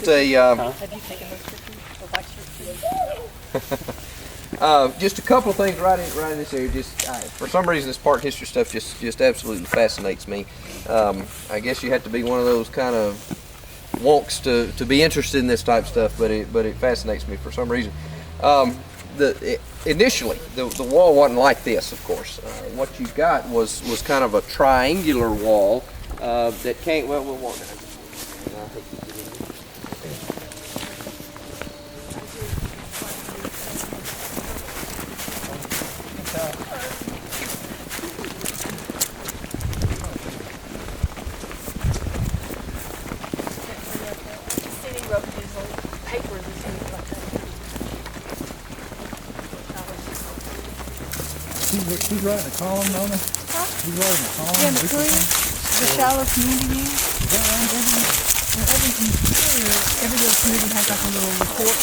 just a just a couple of things right in this area. Just for some reason, this park history stuff just absolutely fascinates me. I guess you have to be one of those kind of wonks to be interested in this type of stuff, but it fascinates me for some reason. Initially, the wall wasn't like this, of course. What you got was kind of a triangular wall that came. Well, we'll walk down. He's writing a column, don't he? Huh? He's writing a column. Yeah, the Shiloh community news. Is that right? Every little community has like a little report.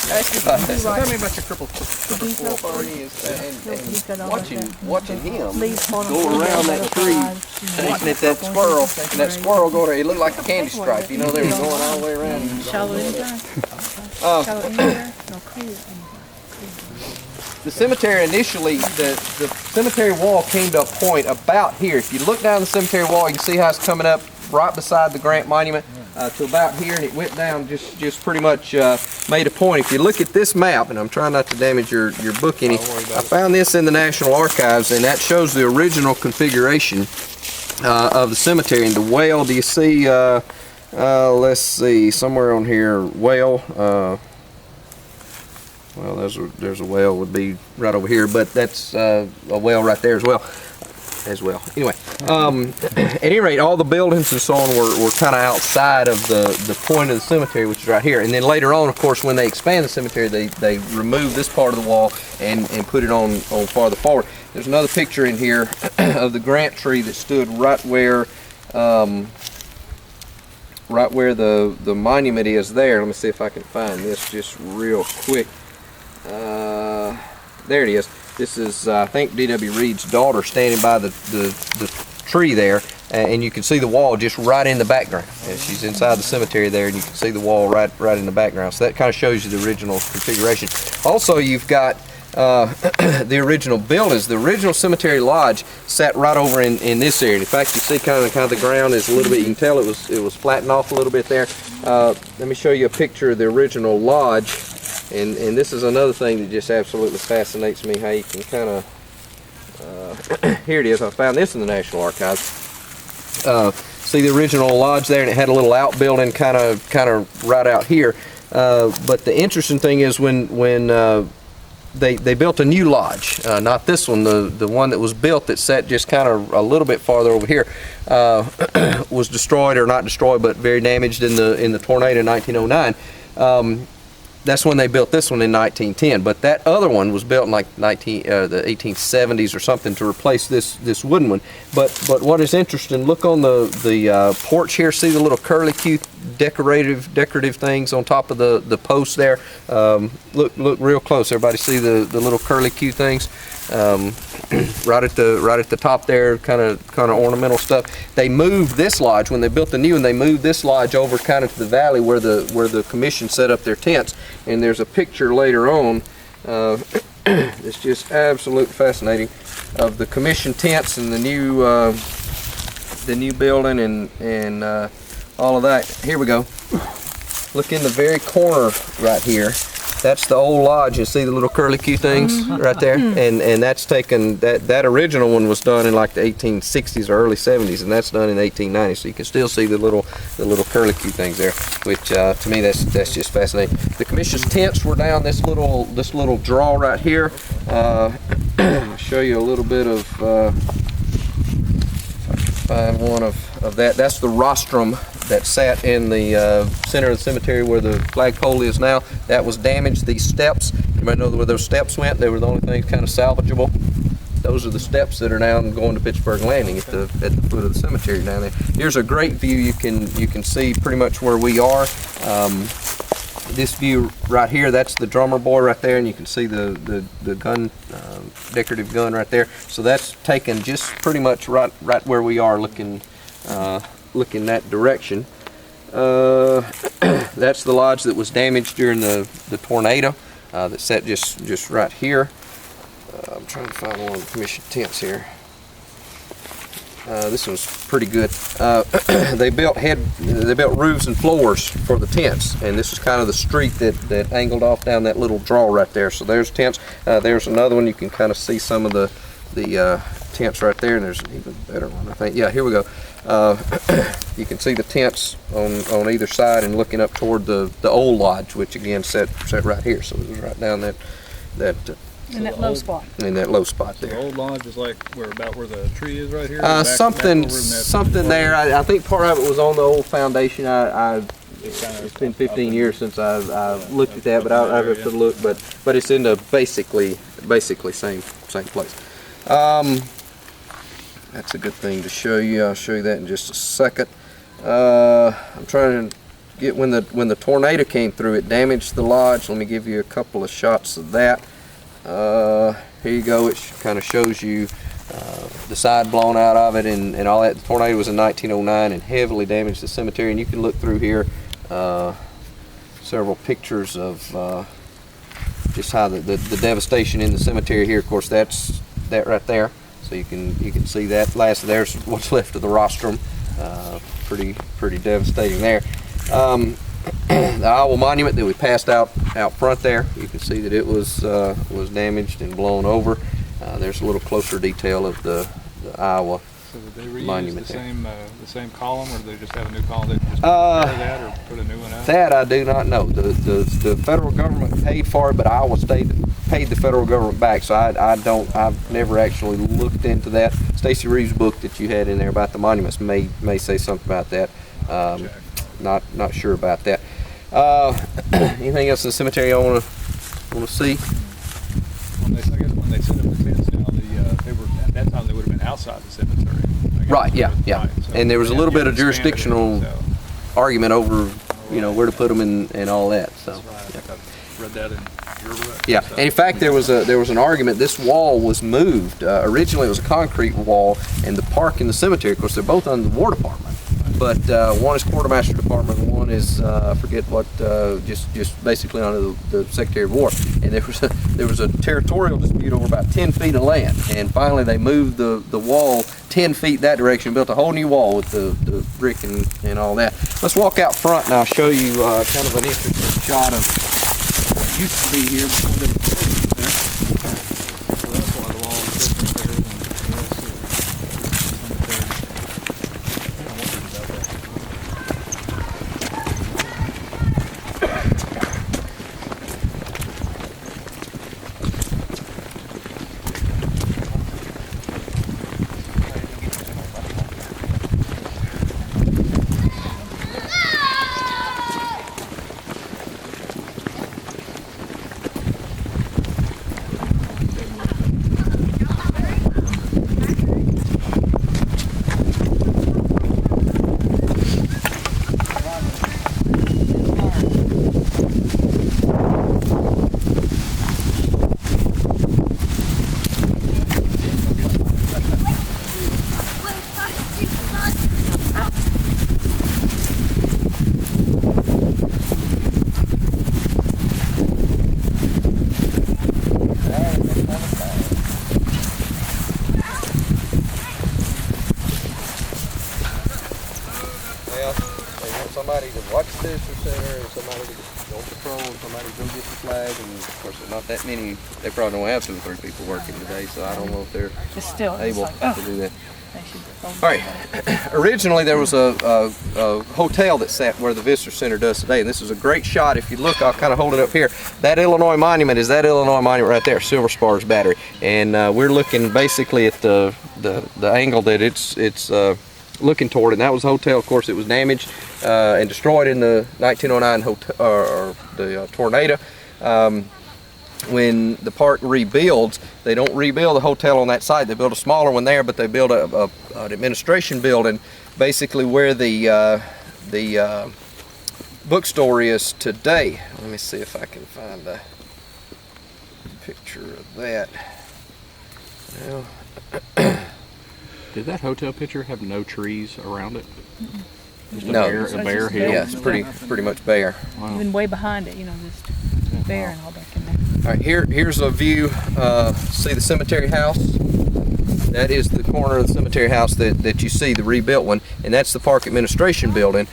Tell me about your crippled squirrel party and watching him go around that tree, looking at that squirrel, and that squirrel go there. It looked like a candy stripe. You know, they were going all the way around. Shiloh anytime? Shiloh anywhere? No, clear. The cemetery initially, the cemetery wall came to a point about here. If you look down the cemetery wall, you can see how it's coming up right beside the Grant Monument to about here, and it went down just pretty much made a point. If you look at this map, and I'm trying not to damage your book any, I found this in the National Archives, and that shows the original configuration of the cemetery. And the whale, do you see, let's see, somewhere on here, whale, well, there's a whale would be right over here, but that's a whale right there as well. Anyway, at any rate, all the buildings and so on were kind of outside of the point of the cemetery, which is right here. And then later on, of course, when they expand the cemetery, they remove this part of the wall and put it on farther forward. There's another picture in here of the Grant tree that stood right where the monument is there. Let me see if I can find this just real quick. There it is. This is, I think, D.W. Reed's daughter standing by the tree there, and you can see the wall just right in the background. And she's inside the cemetery there, and you can see the wall right in the background. So that kind of shows you the original configuration. Also, you've got the original buildings. The original cemetery lodge sat right over in this area. In fact, you see kind of the ground is a little bit. You can tell it was flattened off a little bit there. Let me show you a picture of the original lodge. And this is another thing that just absolutely fascinates me, how you can kind of, here it is, I found this in the National Archives. See the original lodge there, and it had a little outbuilding kind of right out here. But the interesting thing is when they built a new lodge, not this one, the one that was built that sat just kind of a little bit farther over here, was destroyed, or not destroyed, but very damaged in the tornado in 1909. That's when they built this one in 1910, but that other one was built in like the 1870s or something to replace this wooden one. But what is interesting, look on the porch here. See the little curlicue decorative things on top of the post there. Look real close. Everybody see the little curlicue things right at the top there, kind of ornamental stuff. They moved this lodge when they built the new one. They moved this lodge over kind of to the valley where the commission set up their tents. And there's a picture later on. It's just absolutely fascinating of the commission tents and the new building and all of that. Here we go. Look in the very corner right here. That's the old lodge. You see the little curlicue things right there, and that's taken. That original one was done in like the 1860s or early 70s, and that's done in 1890. So you can still see the little curlicue things there, which to me that's just fascinating. The commission's tents were down this little draw right here. I'll show you a little bit of. If I can find one of that. That's the rostrum that sat in the center of the cemetery where the flagpole is now. That was damaged. These steps, you might know where those steps went. They were the only things kind of salvageable. Those are the steps that are now going to Pittsburgh Landing at the foot of the cemetery down there. Here's a great view. You can see pretty much where we are. This view right here, that's the drummer boy right there, and you can see the gun, decorative gun right there. So that's taken just pretty much right where we are, looking that direction. That's the lodge that was damaged during the tornado that set just right here. I'm trying to find one of the commission tents here. This one's pretty good. They built roofs and floors for the tents, and this is kind of the street that angled off down that little draw right there. So there's tents. There's another one. You can kind of see some of the tents right there, and there's an even better one, I think. Yeah, here we go. You can see the tents on either side and looking up toward the old lodge, which again set right here. So it was right down that in that low spot. In that low spot there. The old lodge is like about where the tree is right here. Something there. I think part of it was on the old foundation. It's been 15 years since I've looked at that, but I'll have to look. But it's in the basically same place. That's a good thing to show you. I'll show you that in just a second. I'm trying to get when the tornado came through, it damaged the lodge. Let me give you a couple of shots of that. Here you go. It kind of shows you the side blown out of it and all that. The tornado was in 1909 and heavily damaged the cemetery. And you can look through here several pictures of just how the devastation in the cemetery here. Of course, that's that right there. So you can see that. There's what's left of the rostrum. Pretty devastating there. The owl monument that we passed out front there, you can see that it was damaged and blown over. There's a little closer detail of the Iowa So did they reuse monument the same column, or did they just have a new column? Did they just repair that or put a new one out? That I do not know. The federal government paid for it, but Iowa State paid the federal government back. So I've never actually looked into that. Stacy Reeves' book that you had in there about the monuments may say something about that. Not sure about that. Anything else in the cemetery I want to see? When they set up the tents now, they were at that time they would have been outside the cemetery. Right. Yeah. Right. So and there was a little bit of jurisdictional argument over, where to put them and all that. So. That's right. I think I read that in your book. Yeah. And in fact, there was an argument. This wall was moved. Originally, it was a concrete wall, and the park and the cemetery. Of course, they're both under the War Department. But one is Quartermaster Department, and one is I forget what, just basically under the Secretary of War. And there was a territorial dispute over about 10 feet of land, and finally they moved the wall 10 feet that direction, built a whole new wall with the brick and all that. Let's walk out front, and I'll show you kind of an interesting shot of what used to be here before there was buildings there. So that's why the wall is different there than the rest of the cemetery. I wondered about that. Somebody to watch the visitor center, and somebody to go patrol, and somebody to go get the flag, and of course there's not that many. They probably don't have 2 or 3 people working today, so I don't know if they're able to do that. All right. Originally there was a hotel that sat where the visitor center does today, and this is a great shot. If you look, I'll kind of hold it up here. That Illinois monument is that Illinois monument right there, Silver Spars Battery, and we're looking basically at the angle that it's looking toward, and that was a hotel. Of course, it was damaged and destroyed in the 1909 tornado. When the park rebuilds, they don't rebuild the hotel on that site. They build a smaller one there, but they build an administration building, basically where the bookstore is today. Let me see if I can find a picture of that. Well, Did that hotel picture have no trees around it? Just No. a bare It's hill. just bare. Yeah, it's pretty much bare. Wow. Even way behind it, just bare and all back in there. All right, here's a view. See the cemetery house? That is the corner of the cemetery house that you see, the rebuilt one, and that's the park administration building,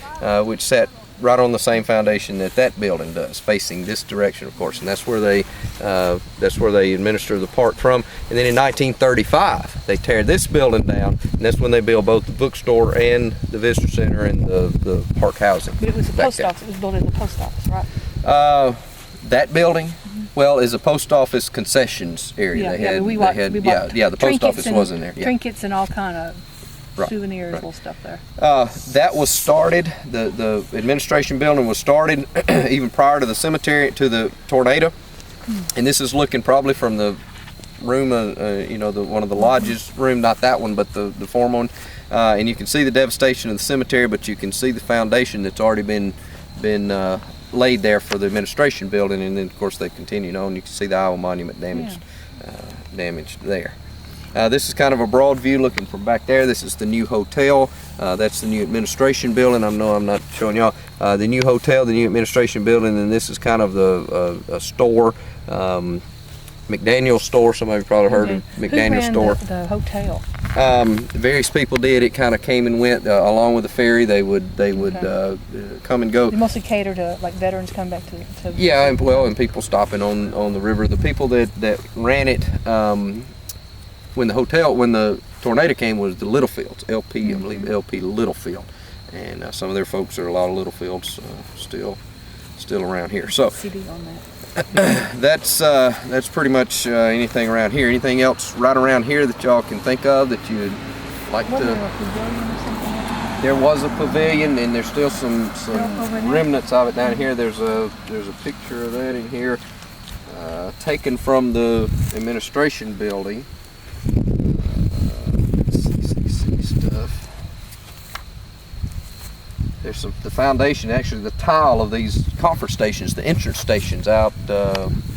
which sat right on the same foundation that building does, facing this direction, of course, and that's where they administer the park from. And then in 1935, they tear this building down, and that's when they build both the bookstore and the visitor center and the park housing. But it was a back post there. office. It was built as a post office, right? That building, well, is a post office concessions area. We bought the post trinkets office and- was in there. Yeah. Trinkets and all kind of Right, souvenirs, right. little stuff there. That was started, the administration building was started even prior to the cemetery, to the tornado. And this is looking probably from the room, one of the lodges room, not that one, but the former one. And you can see the devastation of the cemetery, but you can see the foundation that's already been laid there for the administration building. And then of course they continued on. You can see the Iowa Monument damaged there. This is kind of a broad view looking from back there. This is the new hotel. That's the new administration building. I know I'm not showing y'all. The new hotel, the new administration building, and this is kind of a store, McDaniel's store. Some of you probably heard of McDaniel's store. Who ran the hotel? Various people did. It kind of came and went along with the ferry. They would come and go. They mostly cater to like veterans coming back to Yeah, and people stopping on the river. The people that ran it. When the tornado came, was the Littlefields, LP, I believe LP Littlefield, and some of their folks are a lot of Littlefields still around here. So CD on that. that's pretty much anything around here. Anything else right around here that y'all can think of that you'd like Wasn't there to? a pavilion or something? There was a pavilion, and there's still some over there? remnants of it down here. There's a picture of that in here, taken from the administration building. CCC stuff. There's the foundation, actually the tile of these conference stations, the entrance stations out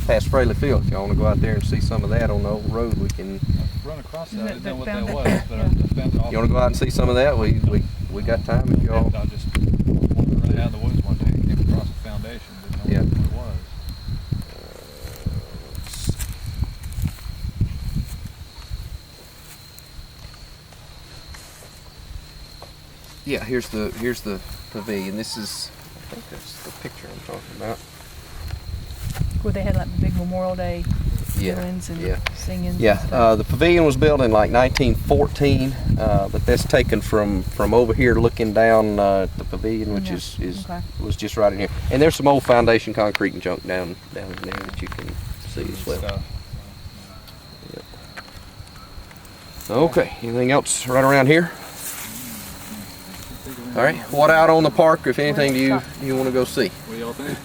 past Fraley Field. If y'all want to go out there and see some of that on the old road, we can. Run across that. I Isn't didn't know that what that was, but I found it off. You want to go out and see some of that? We got time if y'all. I just wandered right out of the woods one day and came across the foundation. Didn't know Yeah. what it was. Yeah, here's the pavilion. This is, I think that's the picture I'm talking about. Where they had like the big Memorial Day doings and singing. Yeah, the pavilion was built in like 1914, but that's taken from over here looking down at the pavilion, which was just right in here. And there's some old foundation concrete and junk down in there that you can see as well. Stuff. Okay, anything else right around here? All right, what out on the park, if anything, do you want to go see? What do y'all think?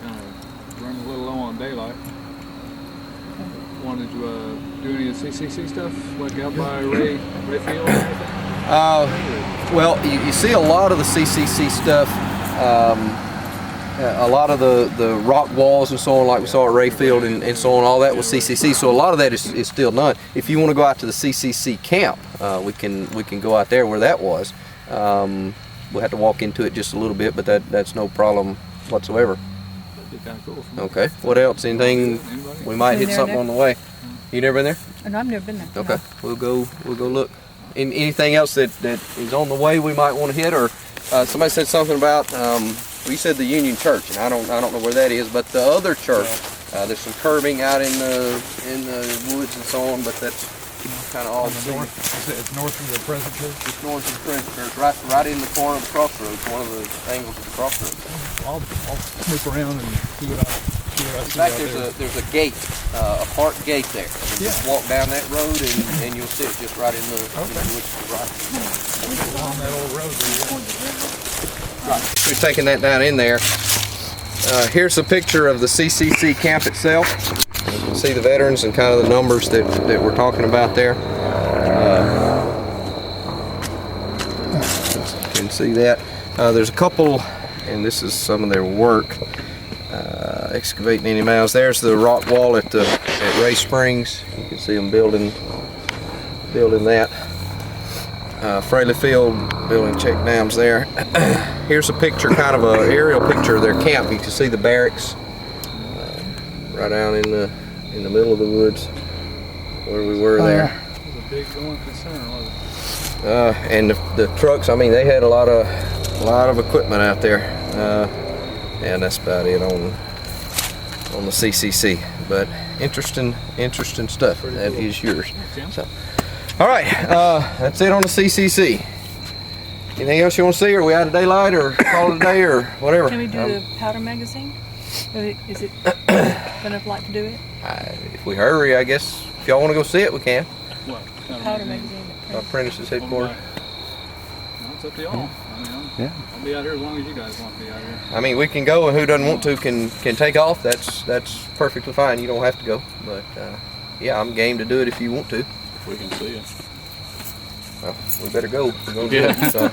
Kind of running a little low on daylight. Wanted to do any of the CCC stuff, like out by Ray Field or anything? Well, you see a lot of the CCC stuff, a lot of the rock walls and so on, like we saw at Rayfield and so on, all that was CCC. So a lot of that is still done. If you want to go out to the CCC camp, we can go out there where that was. We'll have to walk into it just a little bit, but that's no problem whatsoever. That'd be kind of cool. For me. Okay. What else? Anything? Anybody? We might hit Been there, something Nick? on the way. You never been there? And I've never been there. Okay. We'll go look. Anything else that is on the way we might want to hit, or somebody said something about you said the Union Church, and I don't know where that is, but the other church, there's some curbing out in the woods and so on, but that's kind of all North. It's north of the present church. just north of the present church, right in the corner of the crossroads, one of the angles of the crossroads. I'll snoop around and see what I see In fact, there's a gate, a park gate there. You just walk down that road and you'll see it just right in the woods to the right. along that old road there. Right. We've taken that down in there. Here's a picture of the CCC camp itself. You can see the veterans and kind of the numbers that we're talking about there. You can see that. There's a couple, and this is some of their work, excavating any mounds. There's the rock wall at Ray Springs. You can see them building that. Fraley Field building check dams there. Here's a picture, kind of an aerial picture of their camp. You can see the barracks right down in the middle of the woods where we were there. It was a big going concern, wasn't it? And the trucks, I mean, they had a lot of equipment out there. And that's about it on the CCC. But interesting stuff. That is yours. So, all right, that's it on the CCC. Anything else you want to see? Are we out of daylight, or call it a day, or whatever? Can we do the powder magazine? Is it enough light to do it? If we hurry, I guess. If y'all want to go see it, we can. What? Powder magazine. Apprentices headquarters. No, it's up to y'all. I mean, I'll be out here as long as you guys want to be out here. I mean, we can go, and who doesn't want to can take off. That's perfectly fine. You don't have to go, but yeah, I'm game to do it if you want to. We can see it. Well, we better go. We're gonna do it. So.